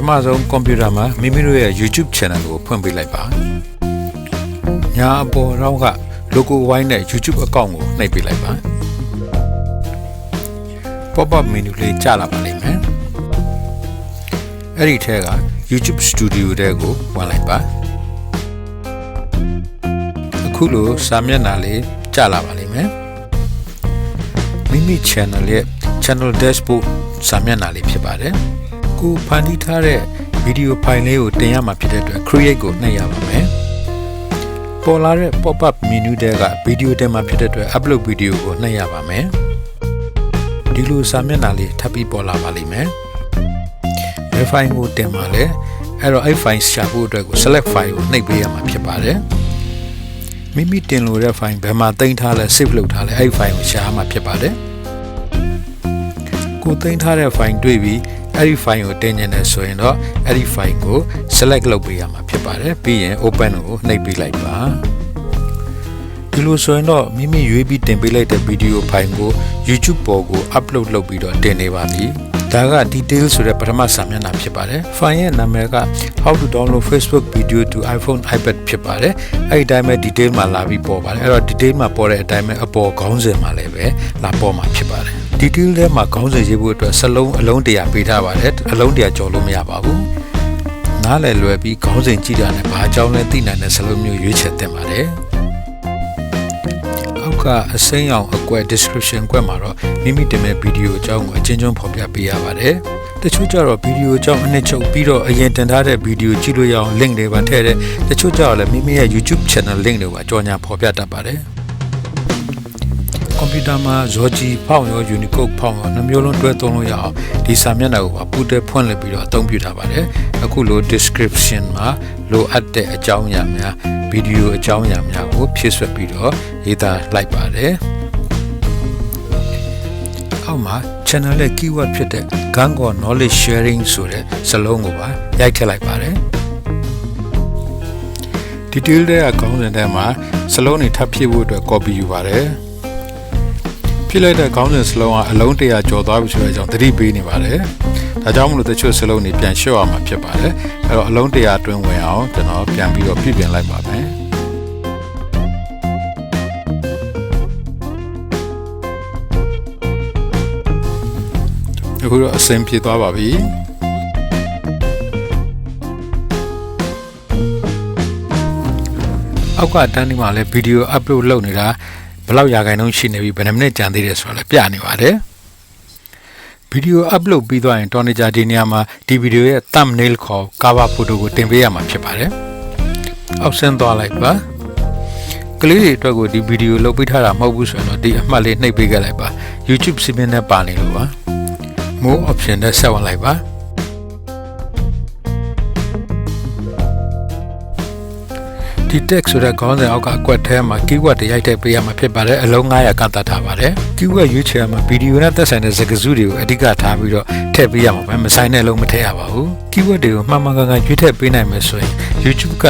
ထမဆုံးကွန်ပျူတာမှာမိမိတို့ရဲ့ YouTube channel ကိုဖွင့်ပေးလိုက်ပါညာအပေါ်တော့က logo ဝိုင်းနဲ့ YouTube account ကိုနှိပ်ပေးလိုက်ပါ pop-up menu လေးကြာလာပါလိမ့်မယ်အဲ့ဒီထဲက YouTube Studio တဲ့ကိုဝင်လိုက်ပါအခုလိုစာမျက်နှာလေးကြာလာပါလိမ့်မယ်မိမိ channel ရဲ့ channel dashboard စာမျက်နှာလေးဖြစ်ပါတယ်ကိုဖန်တီးထားတဲ့ video file လေးကိုတင်ရမှာဖြစ်တဲ့အတွက် create ကိုနှိပ်ရပါမယ်ပေါ်လာတဲ့ pop-up menu တွေက video တင်မှာဖြစ်တဲ့အတွက် upload video ကိုနှိပ်ရပါမယ်ဒီလိုစာမျက်နှာလေးထပ်ပြီးပေါ်လာပါလိမ့်မယ်ဘယ် file ကိုတင်မှာလဲအဲ့တော့အဲ့ file ရှာဖို့အတွက်ကို select file ကိုနှိပ်ပေးရမှာဖြစ်ပါတယ်မိမိတင်လို့တဲ့ file ဘယ်မှာတင်ထားလဲ save လုပ်ထားလဲအဲ့ file ကိုရှာရမှာဖြစ်ပါတယ်ကိုတင်ထားတဲ့ file တွေ့ပြီးအဲ့ဒီ file ကိုတင်ကျင်တယ်ဆိုရင်တော့အဲ့ဒီ file ကို select လုပ်ပေးရမှာဖြစ်ပါတယ်ပြီးရင် open ကိုနှိပ်ပေးလိုက်ပါဒီလိုဆိုရင်တော့မိမိရွေးပြီးတင်ပေးလိုက်တဲ့ video file ကို YouTube ပေါ်ကို upload လုပ်ပြီးတော့တင်နေပါပြီဒါက detail ဆိုတဲ့ပထမစာမျက်နှာဖြစ်ပါတယ် file ရဲ့နာမည်က how to download Facebook video to iPhone iPad ဖြစ်ပါတယ်အဲ့ဒီအတိုင်းပဲ detail မှာလာပြီးပေါ်ပါတယ်အဲ့တော့ detail မှာပေါ်တဲ့အတိုင်းပဲအပေါ်ခေါင်းစဉ်မှာလည်းပဲလာပေါ်မှာဖြစ်ပါတယ် detail ထဲမှာခေါင်းစဉ်ရေးဖို့အတွက်စလုံးအလုံး100ပေးထားပါတယ်အလုံး100ကျော်လို့မရပါဘူးနားလည်လွယ်ပြီးခေါင်းစဉ်ကြည့်တာနဲ့ဘာအကြောင်းလဲသိနိုင်တဲ့စလုံးမျိုးရွေးချယ်သင့်ပါတယ်အောက်ကအစိမ်းအောင်အကွက် description ကွက်မှာတော့မိမိတင်မဲ့ဗီဒီယိုအကြောင်းကိုအချင်းချင်းဖော်ပြပေးရပါတယ်တချို့ကျတော့ဗီဒီယိုအကြောင်းအနှစ်ချုပ်ပြီးတော့အရင်တင်ထားတဲ့ဗီဒီယိုကြည့်လို့ရအောင် link တွေပါထည့်တယ်တချို့ကျတော့လည်းမိမိရဲ့ YouTube channel link တွေပါကြော်ညာဖော်ပြတတ်ပါတယ်ကွန်ပျူတာမှာ Zoji ဖောင်းရော Unicode ဖောင်းရောနှမျိုးလုံးတွဲသုံးလို့ရအောင်ဒီစာမျက်နှာကိုပါပူးတွဲဖွင့်လှစ်ပြီးတော့အသုံးပြုထားပါတယ်အခုလို description မှာလိုအပ်တဲ့အကြောင်းအရာများဗီဒီယိုအကြောင်းအရာများကိုဖြည့်ဆွတ်ပြီးတော့ရေးသားလိုက်ပါတယ်အောက်မှာ channel ရဲ့ keyword ဖြစ်တဲ့ Kantkaw knowledge sharing ဆိုတဲ့စလုံးကိုပါရိုက်ထည့်လိုက်ပါတယ် detail တဲ့ခေါင်းစဉ်ထဲမှာစလုံးတွေထပ်ဖြည့်ဖို့အတွက် copy ယူပါတယ်ဖြည့်လိုက်တဲ့ခေါင်းစဉ်စလုံးကအလုံး100ကျော်သွားပြီဆိုတဲ့အကြောင်းသတိပေးနေပါတယ်ဒါကြောင့်မလို့တချို့စလုံးတွေပြန်လျှော့ရမှာဖြစ်ပါတယ်အဲ့တော့အလုံး100အတွင်းဝင်အောင်ကျွန်တော်ပြန်ပြီးတော့ပြင်လိုက်ပါမယ်အခုတော့အဆင်ပြေသွားပါပြီအောက်ကတန်းဒီမှာလည်းဗီဒီယို upload လုပ်နေတာဘယ်လောက်ရာခိုင်နှုန်းရှိနေပြီဘယ်နှမိနစ်ကြာသေးတယ်ဆိုတာလည်းပြနေပါတယ်ဗီဒီယို upload ပြီးသွားရင်တော်နေကြဒီနေရာမှာဒီဗီဒီယိုရဲ့ thumbnail ခေါ် cover photo ကိုတင်ပေးရမှာဖြစ်ပါတယ်အောက်ဆင်းသွားလိုက်ပါကလေးတွေအတွက်ကိုဒီဗီဒီယိုလုပ်ပေးထားတာမဟုတ်ဘူးဆိုရင်တော့ဒီအမှတ်လေးနှိပ်ပေးခဲ့လိုက်ပါ YouTube စီမင်းနဲ့ပါနေလို့ပါ more option နဲ့ဆက်ဝင်လိုက်ပါဒီ text ဆိုတဲ့ခေါင်းစဉ်အောက်ကအကွက်ထဲမှာ keyword တွေရိုက်ထည့်ပေးရမှာဖြစ်ပါတယ်အလုံး900ကန့်သတ်ထားပါတယ် keyword ရွေးချယ်မှာဗီဒီယိုနဲ့သက်ဆိုင်တဲ့စကားစုတွေကိုအဓိကထားပြီးတော့ထည့်ပေးရမှာပဲမဆိုင်တဲ့အလုံးမထည့်ရပါဘူး keyword တွေကိုမှန်မှန်ကန်ကန်ရွေးထည့်ပေးနိုင်မယ်ဆိုရင် YouTube က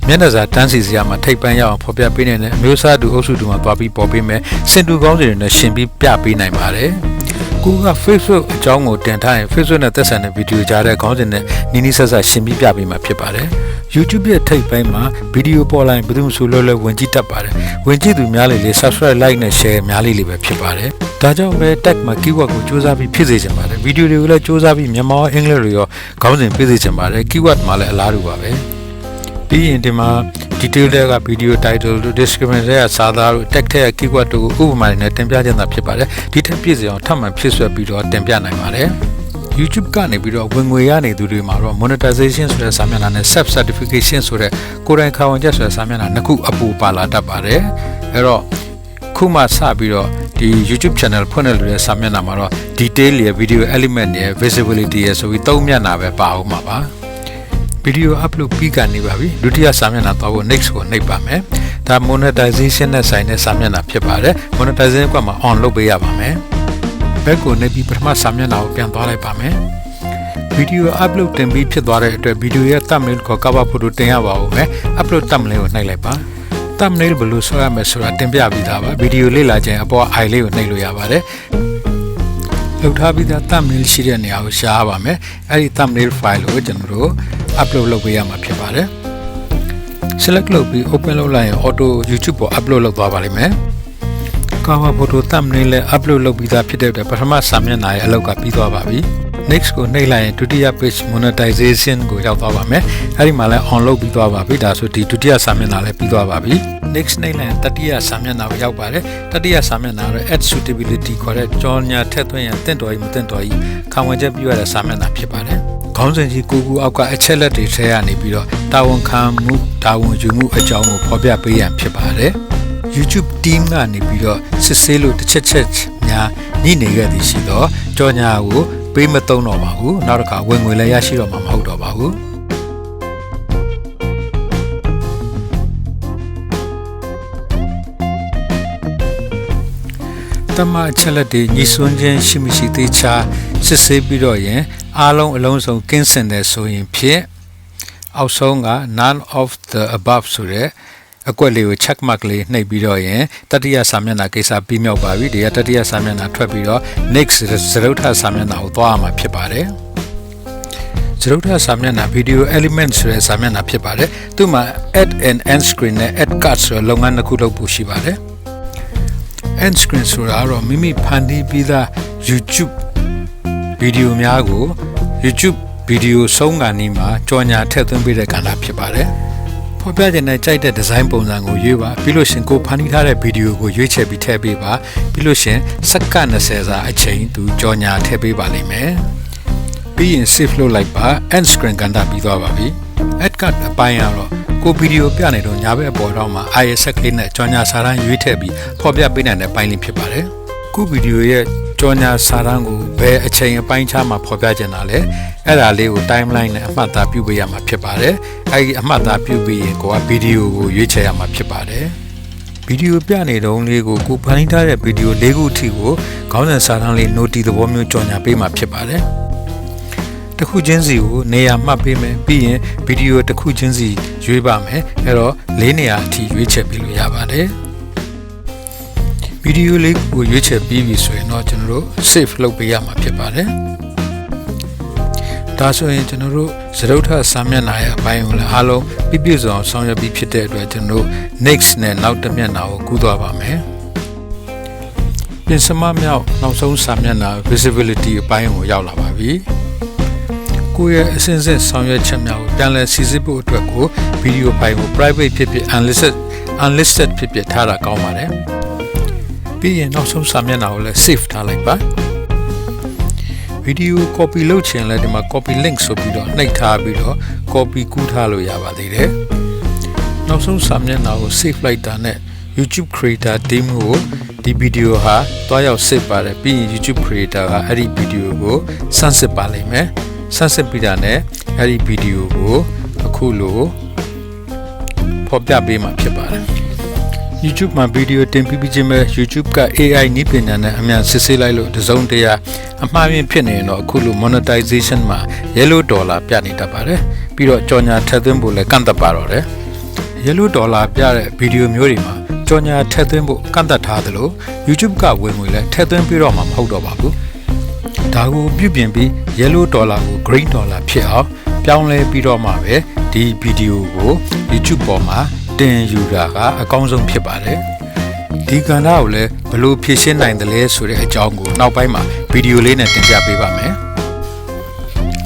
မျက်နှာစာတန်းစီစရာမှာထိပ်ပန်းရအောင်ဖော်ပြပေးနိုင်တဲ့အမျိုးအစားတူအုပ်စုတူမှာသွားပြီးပေါ်ပေးမယ်စင်တူခေါင်းစဉ်တွေနဲ့ရှင်ပြီးပြပေးနိုင်ပါတယ်ကိုက Facebook အကြောင်းကိုတင်ထားရင် Facebook နဲ့သက်ဆိုင်တဲ့ဗီဒီယိုကြားတဲ့ခေါင်းစဉ်နဲ့နီးနီးဆဆရှင်းပြပြပေးမှာဖြစ်ပါတယ် YouTube ရဲ့ထိပ်ပိုင်းမှာဗီဒီယိုပေါ်လာရင်ဘယ်သူမှဆိုလို့ဝင်ကြည့်တတ်ပါတယ်ဝင်ကြည့်သူများလေ subscribe like နဲ့ share များလေးပဲဖြစ်ပါတယ်ဒါကြောင့်ပဲ tag မှာ keyword ကိုစူးစမ်းပြီးဖြည့်စေချင်ပါတယ်ဗီဒီယိုတွေကိုလည်းစူးစမ်းပြီးမြန်မာအင်္ဂလိပ်တွေရောခေါင်းစဉ်ဖြည့်စေချင်ပါတယ် keyword မှာလည်းအလားတူပါပဲပြီးရင်ဒီမှာ detail တွေက video title တို့ description တွေကစာသားတို့ tag ထဲက keyword တို့ကိုဥပမာတွေနဲ့တင်ပြခြင်းသာဖြစ်ပါတယ်ဒီထက်ပြည့်စုံအောင်ထပ်မံဖြည့်ဆွတ်ပြီးတော့တင်ပြနိုင်ပါတယ် YouTube ကနေပြီးတော့ဝင်ငွေရနေသူတွေမှာတော့ monetization ဆိုတဲ့စာမျက်နှာနဲ့ sub certification ဆိုတဲ့ကိုယ်တိုင်ခံဝန်ချက်ဆိုတဲ့စာမျက်နှာနှစ်ခုအပူပါလာတတ်ပါတယ်အဲ့တော့ခုမှစပြီးတော့ဒီ YouTube channel ဖွင့်တဲ့လူရဲ့စာမျက်နှာမှာတော့ detail ရဲ့ video element ရဲ့ visibility ရဲ့ဆိုပြီးသုံးမျက်နှာပဲပါအောင်မှာပါဗီဒီယို upload ပြီးကနေပါပြီဒုတိယစာမျက်နှာသွားဖို့ next ကိုနှိပ်ပါမယ်ဒါ monetization နဲ့ဆိုင်တဲ့စာမျက်နှာဖြစ်ပါတယ် monetization ကမှ on လုပ်ပေးရပါမယ်ဘက်ကိုနှိပ်ပြီးပထမစာမျက်နှာကိုပြန်သွားလိုက်ပါမယ်ဗီဒီယို upload တင်ပြီးဖြစ်သွားတဲ့အတွက်ဗီဒီယိုရဲ့ thumbnail ကို cover photo တင်ရပါဦးမယ် upload thumbnail ကိုနှိပ်လိုက်ပါ thumbnail ဘယ်လိုဆွဲရမလဲဆိုတာတင်ပြပြီးသားပါဗီဒီယိုလေ့လာခြင်းအပေါ် eye လေးကိုနှိပ်လို့ရပါတယ် လောက်ထားပြီးသား thumbnail ရှိတဲ့နေရာကိုရှားပါမယ်အဲ့ဒီ thumbnail file ကိုကျွန်တော်တို့ upload လုပ်ပေးရမှာဖြစ်ပါတယ် select လုပ်ပြီး open လုပ်လိုက်ရင် auto YouTube ပေါ် upload လုပ်သွားပါလိမ့်မယ် cover photo thumbnail နဲ့ upload လုပ်ပြီးသားဖြစ်တဲ့အတွက်ပထမစာမျက်နှာရဲ့အလုပ်ကပြီးသွားပါပြီ next ကိုနှိပ်လိုက်ရင်ဒုတိယ page monetization ကိုရောက်သွားပါမယ်အဲ့ဒီမှာလည်း on လုပ်ပြီးသွားပါပြီဒါဆိုဒီဒုတိယစာမျက်နှာလည်းပြီးသွားပါပြီ next နှိပ်လိုက်ရင်တတိယစာမျက်နှာကိုရောက်ပါတယ်တတိယစာမျက်နှာကတော့ add suitability ခေါ်တဲ့ကြော်ညာထည့်သွင်းရန်တင့်တော်ကြီးမတင့်တော်ကြီးခံဝန်ချက်ပြုရတဲ့စာမျက်နှာဖြစ်ပါတယ်ခေါင်းစဉ်ကြီးကိုကူအောက်ကအချက်လက်တွေထဲကနေပြီးတော့တာဝန်ခံမှုတာဝန်ယူမှုအကြောင်းကိုဖော်ပြပေးရန်ဖြစ်ပါတယ် YouTube team ကနေပြီးတော့စစ်ဆေးလို့တစ်ချက်များညှိနေခဲ့သည်ရှိတော့ကြော်ညာကိုပေးမသုံးတော့ပါဘူးနောက်တစ်ခါဝင်ငွေလည်းရရှိတော့မှာမဟုတ်တော့ပါဘူးတမအချက်လက်တွေညီစွန်းခြင်းရှိမရှိသေးချာစစ်ဆေးပြီးတော့ရင်အားလုံးအလုံးစုံကင်းစင်တယ်ဆိုရင်ဖြစ်အောက်ဆုံးက none of the above ဆိုတဲ့အကွက်လေးကို check mark လေးနှိပ်ပြီးတော့ရင်တတိယစာမျက်နှာကိစ္စပြီးမြောက်ပါပြီဒီကတတိယစာမျက်နှာထွက်ပြီးတော့ next စရုပ်ထစာမျက်နှာကိုသွားရမှာဖြစ်ပါတယ်စရုပ်ထစာမျက်နှာ video element ဆိုတဲ့စာမျက်နှာဖြစ်ပါတယ်သူ့မှာ add and end screen နဲ့ add card ဆိုတဲ့လုပ်ငန်းတစ်ခုလုပ်ဖို့ရှိပါတယ် end screen ဆိုတာကတော့မိမိဖန်တီးပြီးသား YouTube ဗီဒီယိုများကို YouTube ဗီဒီယိုဆုံးကနေမှာကြော်ညာထည့်သွင်းပေးတဲ့ကဏ္ဍဖြစ်ပါတယ်ဖော်ပြခြင်းနဲ့ကြိုက်တဲ့ဒီဇိုင်းပုံစံကိုရွေးပါပြီးလို့ရှင်ကိုဖန်တီးထားတဲ့ဗီဒီယိုကိုရွေးချယ်ပြီးထည့်ပေးပါပြီးလို့ရှင်စက္ကန့်20စာအချိန်သူကြော်ညာထည့်ပေးပါလိမ့်မယ်ပြီးရင် save လုပ်လိုက်ပါ end screen ကဏ္ဍပြီးသွားပါပြီ add card အပိုင်းကတော့ကိုဗီဒီယိုပြနေတော့ညာဘက်အပေါ်တော့မှာ ISS ကလေးနဲ့ကြော်ညာစာတန်းရွေးထည့်ပြီးဖော်ပြပေးနိုင်တဲ့ပိုင်းလေးဖြစ်ပါတယ်ခုဗီဒီယိုရဲ့ကြော်ညာစာတန်းကိုဘယ်အချိန်အပိုင်းခြားမှာဖော်ပြခြင်းတာလဲအဲ့ဒါလေးကို timeline နဲ့အမှတ်အသားပြုပေးရမှာဖြစ်ပါတယ်အဲ့ဒီအမှတ်အသားပြုပေးရင်ကိုကဗီဒီယိုကိုရွေးချယ်ရမှာဖြစ်ပါတယ်ဗီဒီယိုပြနေတုန်းလေးကိုဖန်တီးထားတဲ့ဗီဒီယို၄ခုအထိကိုခေါင်းစဉ်စာတန်းလေး note သဘောမျိုးကြော်ညာပေးမှာဖြစ်ပါတယ်တစ်ခုချင်းစီကိုနေရာမှတ်ပေးမယ်ပြီးရင်ဗီဒီယိုတစ်ခုချင်းစီရွေးပါမယ်အဲ့တော့၄နေရာအထိရွေးချယ်ပေးလို့ရပါတယ်ဗီဒီယိုလေးကိုရွေးချယ်ပြီးပြီဆိုရင်တော့ကျွန်တော်တို့ save လုပ်ပေးရမှာဖြစ်ပါတယ်ဒါဆိုရင်ကျွန်တော်တို့စရုပ်ထစာမျက်နှာရဲ့အပိုင်းကိုလည်းအားလုံးပြည့်စုံအောင်ဆောင်ရွက်ပြီးဖြစ်တဲ့အတွက်ကျွန်တော်တို့ next နဲ့နောက်တစ်မျက်နှာကိုကူးသွားပါမယ်ပြင်စမမြောက်နောက်ဆုံးစာမျက်နှာ visibility အပိုင်းကိုရောက်လာပါပြီကိုယ့်ရဲ့အစဉ်စဉ်ဆောင်ရွက်ချက်များကိုပြန်လည်စီစစ်ဖို့အတွက်ကိုဗီဒီယိုဖိုင်ကို private ဖြစ်ဖြစ် unlisted ဖြစ်ဖြစ်ထားတာကောင်းပါတယ်ပြီးရင်နောက်ဆုံးစာမျက်နှာကိုလည်း save ထားလိုက်ပါဗီဒီယို copy လုပ်ချင်လဲဒီမှာ copy link ဆိုပြီးတော့နှိပ်ထားပြီးတော့ copy ကူးထားလို့ရပါသေးတယ်နောက်ဆုံးစာမျက်နှာကို save လိုက်တာနဲ့ YouTube creator team ကိုဒီဗီဒီယိုဟာတွားရောက် save ပါတယ်ပြီးရင် YouTube creator ကအဲ့ဒီဗီဒီယိုကိုဆန်းစစ်ပါလိမ့်မယ်ဆန်းစစ်ပြီးတာနဲ့အဲ့ဒီဗီဒီယိုကိုအခုလိုဖော်ပြပေးမှာဖြစ်ပါတယ်YouTube မှာဗီဒီယိုတင်ပြီးချင်းပဲ YouTube က AI နည်းပညာနဲ့အမြန်စစ်ဆေးလိုက်လို့တစုံတရာအမှားယွင်းဖြစ်နေရင်တော့အခုလို monetization မှာ yellow dollar ပြနေတတ်ပါတယ်ပြီးတော့ကြော်ညာထည့်သွင်းဖို့လည်းကန့်သတ်ပါတော့တယ် yellow dollar ပြတဲ့ဗီဒီယိုမျိုးတွေမှာကြော်ညာထည့်သွင်းဖို့ကန့်သတ်ထားသလို YouTube ကဝင်ငွေလည်းထည့်သွင်းပြီးတော့မှမဟုတ်တော့ပါဘူးဒါကိုပြုပြင်ပြီး yellow dollar ကို green dollar ဖြစ်အောင်ပြောင်းလဲပြီးတော့မှပဲဒီဗီဒီယိုကို YouTube ပေါ်မှာတင်ယူတာကအကောင်းဆုံးဖြစ်ပါတယ်ဒီကဏ္ဍကိုလည်းဘယ်လိုဖြည့်ရှင်းနိုင်တယ်လဲဆိုတဲ့အကြောင်းကိုနောက်ပိုင်းမှာဗီဒီယိုလေးနဲ့တင်ပြပေးပါမယ်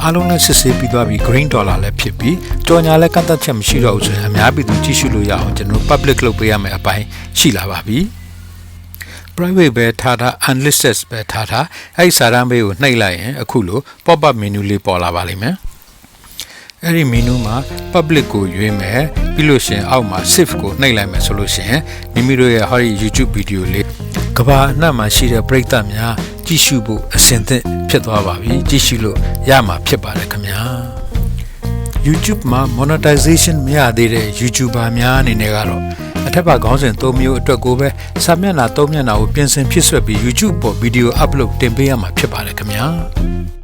အားလုံးနဲ့စစ်ဆေးပြီးသွားပြီး green dollar လည်းဖြစ်ပြီးကြော်ညာလည်းကန့်သတ်ချက်မရှိတော့ဘူးဆိုရင်အများပြည်သူကြည့်ရှုလို့ရအောင်ကျွန်တော် public လုပ်ပေးရမယ်အပိုင်းရှိလာပါပြီ private ပဲထားထား unlisted ပဲထားထားအဲ့ဒီစာတန်းဘေးကိုနှိပ်လိုက်ရင်အခုလို pop up menu လေးပေါ်လာပါလိမ့်မယ်အဲ့ဒီ menu မှာ public ကိုရွေးမယ်ပြီးလို့ရှင်အောက်မှာ save ကိုနှိပ်လိုက်မယ်ဆိုလို့ရှင်မိမိတို့ရဲ့ဟောဒီ YouTube ဗီဒီယိုလေးကဘာအနှံ့မှာရှိတဲ့ပရိသတ်များကြည့်ရှုဖို့အဆင်သင့်ဖြစ်သွားပါပြီကြည့်ရှုလို့ရမှာဖြစ်ပါတယ်ခင်ဗျာ YouTube မှာ monetization မရသေးတဲ့ YouTuber များအနေနဲ့ကတော့အထက်ပါခေါင်းစဉ်၃မျိုးအတွက်ကိုပဲစာမျက်နှာ၃မျက်နှာကိုပြင်ဆင်ဖြစ်ဆွဲပြီး YouTube ပေါ်ဗီဒီယို upload တင်ပေးရမှာဖြစ်ပါတယ်ခင်ဗျာ